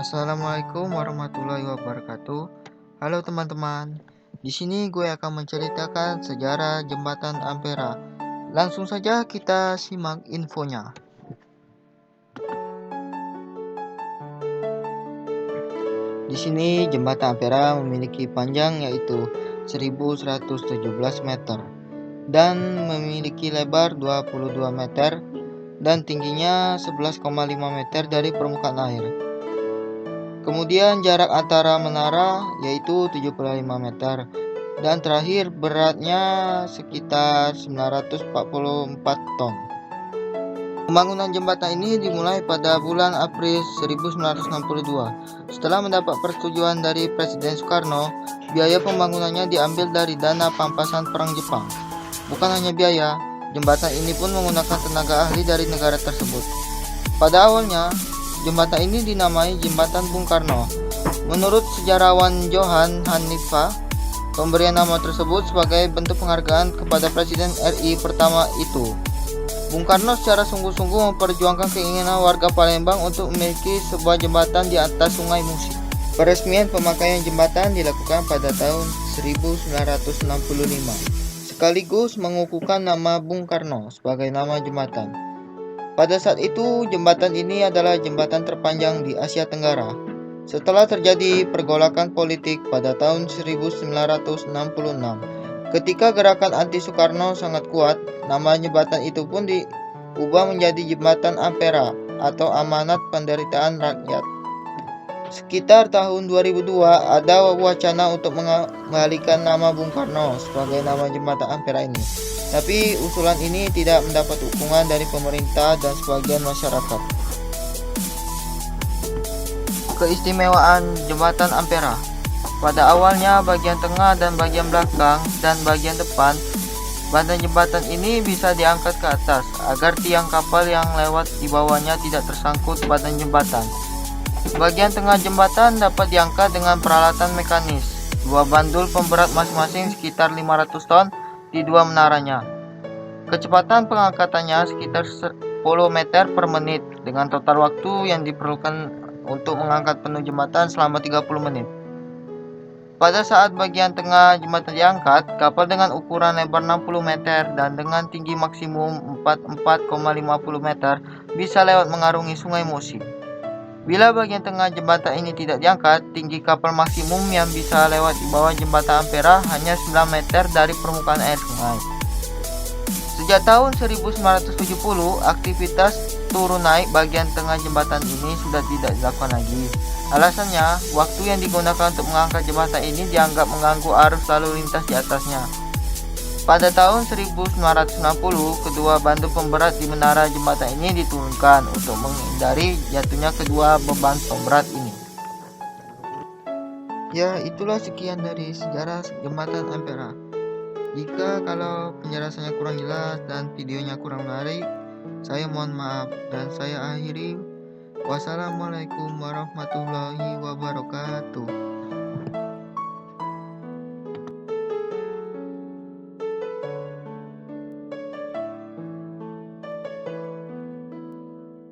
Assalamualaikum warahmatullahi wabarakatuh. Halo teman-teman. Di sini gue akan menceritakan sejarah Jembatan Ampera. Langsung saja kita simak infonya. Di sini Jembatan Ampera memiliki panjang yaitu 1117 meter dan memiliki lebar 22 meter dan tingginya 11,5 meter dari permukaan air. Kemudian jarak antara menara yaitu 75 meter dan terakhir beratnya sekitar 944 ton. Pembangunan jembatan ini dimulai pada bulan April 1962. Setelah mendapat persetujuan dari Presiden Soekarno, biaya pembangunannya diambil dari dana pampasan perang Jepang. Bukan hanya biaya, jembatan ini pun menggunakan tenaga ahli dari negara tersebut. Pada awalnya, jembatan ini dinamai Jembatan Bung Karno. Menurut sejarawan Johan Hanifa, pemberian nama tersebut sebagai bentuk penghargaan kepada Presiden RI pertama itu. Bung Karno secara sungguh-sungguh memperjuangkan keinginan warga Palembang untuk memiliki sebuah jembatan di atas Sungai Musi. Peresmian pemakaian jembatan dilakukan pada tahun 1965, sekaligus mengukuhkan nama Bung Karno sebagai nama jembatan. Pada saat itu, jembatan ini adalah jembatan terpanjang di Asia Tenggara. Setelah terjadi pergolakan politik pada tahun 1966, ketika gerakan anti Soekarno sangat kuat, nama jembatan itu pun diubah menjadi Jembatan Ampera atau Amanat Penderitaan Rakyat. Sekitar tahun 2002 ada wacana untuk mengembalikan nama Bung Karno sebagai nama Jembatan Ampera ini. Tapi usulan ini tidak mendapat dukungan dari pemerintah dan sebagian masyarakat. Keistimewaan Jembatan Ampera. Pada awalnya bagian tengah dan bagian belakang dan bagian depan badan jembatan ini bisa diangkat ke atas agar tiang kapal yang lewat di bawahnya tidak tersangkut badan jembatan. Bagian tengah jembatan dapat diangkat dengan peralatan mekanis. Dua bandul pemberat masing-masing sekitar 500 ton di dua menaranya. Kecepatan pengangkatannya sekitar 10 meter per menit dengan total waktu yang diperlukan untuk mengangkat penuh jembatan selama 30 menit. Pada saat bagian tengah jembatan diangkat, kapal dengan ukuran lebar 60 meter dan dengan tinggi maksimum 44,50 meter bisa lewat mengarungi Sungai Musi. Bila bagian tengah jembatan ini tidak diangkat, tinggi kapal maksimum yang bisa lewat di bawah jembatan Ampera hanya 9 meter dari permukaan air sungai. Sejak tahun 1970, aktivitas turun naik bagian tengah jembatan ini sudah tidak dilakukan lagi. Alasannya, waktu yang digunakan untuk mengangkat jembatan ini dianggap mengganggu arus lalu lintas di atasnya. Pada tahun 1960, kedua bandul pemberat di menara jembatan ini diturunkan untuk menghindari jatuhnya kedua beban pemberat ini. Ya, itulah sekian dari sejarah Jembatan Ampera. Jika kalau penjelasannya kurang jelas dan videonya kurang menarik, saya mohon maaf dan saya akhiri. Wassalamualaikum warahmatullahi wabarakatuh.